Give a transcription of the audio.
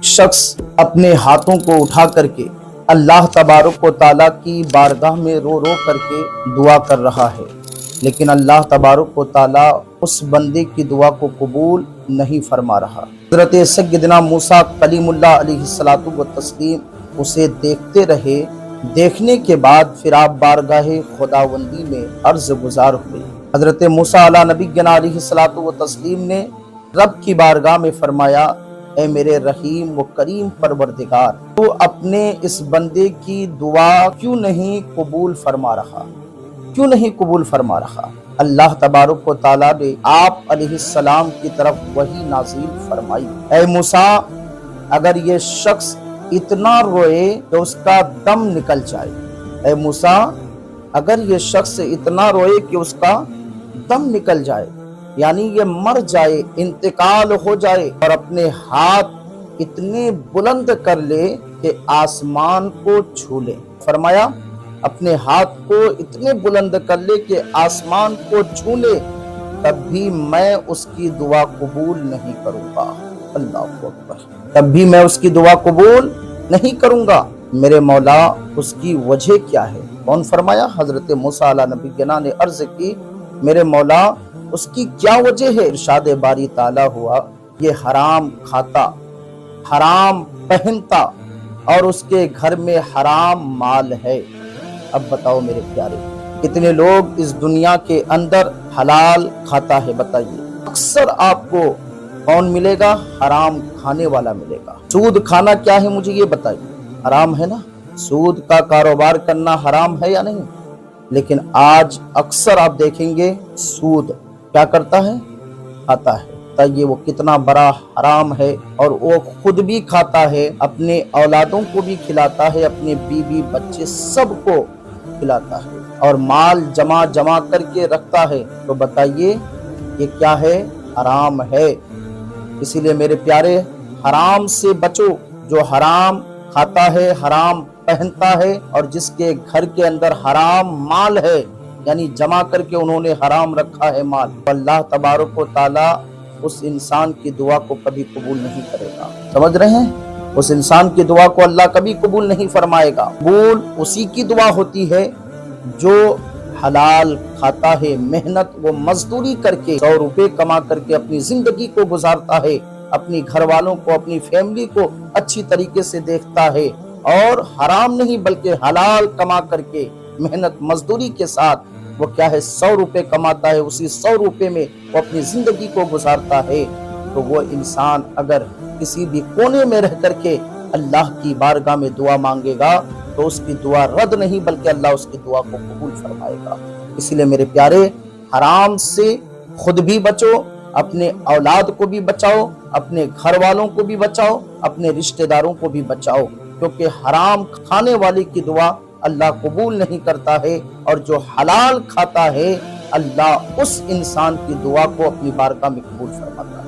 शख्स अपने हाथों को उठा करके अल्लाह तबारक व तआला की बारगाह में रो रो करके दुआ कर रहा है, लेकिन अल्लाह तबारक व तआला उस बंदे की दुआ को कबूल नहीं फरमा रहा। हज़रत सय्यदना मूसा कलीमुल्लाह अलैहिस्सलातु व तस्लीम उसे देखते रहे। देखने के बाद फिर आप बारगाह खुदावंदी में अर्ज गुजार हुए। हज़रत मूसा अला नबीना अलैहिस्सलातु व तस्लीम ने रब की बारगाह में फरमाया, ऐ मेरे रहीम व करीम परवरदिगार, तो अपने इस बंदे की दुआ क्यों नहीं कबूल फरमा रहा, क्यों नहीं कबूल फरमा रहा। अल्लाह तबारक व तआला ने आप अलैहिस्सलाम की तरफ वही नाज़िल फरमाई, ऐ मूसा, अगर ये शख्स इतना रोए तो उसका दम निकल जाए। ऐ मूसा, अगर ये शख्स इतना रोए कि उसका दम निकल जाए, यानी ये मर जाए, इंतकाल हो जाए, और अपने हाथ इतने बुलंद कर ले कि आसमान को छू ले। फरमाया, अपने हाथ को इतने बुलंद कर ले कि आसमान को छू ले, तब भी मैं उसकी दुआ कबूल नहीं करूंगा। अल्लाह अकबर। तब भी मैं उसकी दुआ कबूल नहीं करूंगा। मेरे मौला, उसकी वजह क्या है? कौन फरमाया? हजरत मूसा अला नबीना ने अर्ज की, मेरे मौला, उसकी क्या वजह है? इरशाद बारी ताला हुआ, ये हराम खाता, हराम पहनता और उसके घर में हराम माल है। अब बताओ मेरे प्यारे, कितने लोग इस दुनिया के अंदर हलाल खाता है? बताइए, अक्सर आपको कौन मिलेगा? हराम खाने वाला मिलेगा। सूद खाना क्या है, मुझे ये बताइए। हराम है ना? सूद का कारोबार करना हराम है या नहीं? लेकिन आज अक्सर आप देखेंगे सूद क्या करता है? खाता है। बताइए वो कितना बड़ा हराम है, और वो खुद भी खाता है, अपने औलादों को भी खिलाता है, अपने बीवी बच्चे सबको खिलाता है, और माल जमा जमा करके रखता है। तो बताइए ये क्या है? हराम है। इसीलिए मेरे प्यारे, हराम से बचो। जो हराम खाता है, हराम पहनता है, और जिसके घर के अंदर हराम माल है, यानी जमा करके उन्होंने हराम रखा है माल, अल्लाह तबारक व तआला उस इंसान की दुआ को कभी कबूल नहीं करेगा। समझ रहे हैं? उस इंसान की दुआ को अल्लाह कभी कबूल नहीं फरमाएगा। कबूल उसी की दुआ होती है जो हलाल खाता है, मेहनत व मजदूरी करके 100 रुपए कमा करके अपनी जिंदगी को गुजारता है, अपनी घर वालों को, अपनी फैमिली को अच्छी तरीके से देखता है, और हराम नहीं बल्कि हलाल कमा करके मेहनत मजदूरी के साथ वो क्या है 100 रुपए कमाता है, उसी 100 रुपए में वो अपनी जिंदगी को गुजारता है। तो वो इंसान अगर किसी भी कोने में रह करके अल्लाह की बारगाह में दुआ मांगेगा तो उसकी दुआ रद्द नहीं बल्कि अल्लाह उसकी दुआ को कबूल फरमाएगा। इसीलिए मेरे प्यारे, हराम से खुद भी बचो, अपने औलाद को भी बचाओ, अपने घर वालों को भी बचाओ, अपने रिश्तेदारों को भी बचाओ, क्योंकि हराम खाने वाले की दुआ अल्लाह कबूल नहीं करता है, और जो हलाल खाता है अल्लाह उस इंसान की दुआ को अपनी बारगाह में कबूल फरमाता है।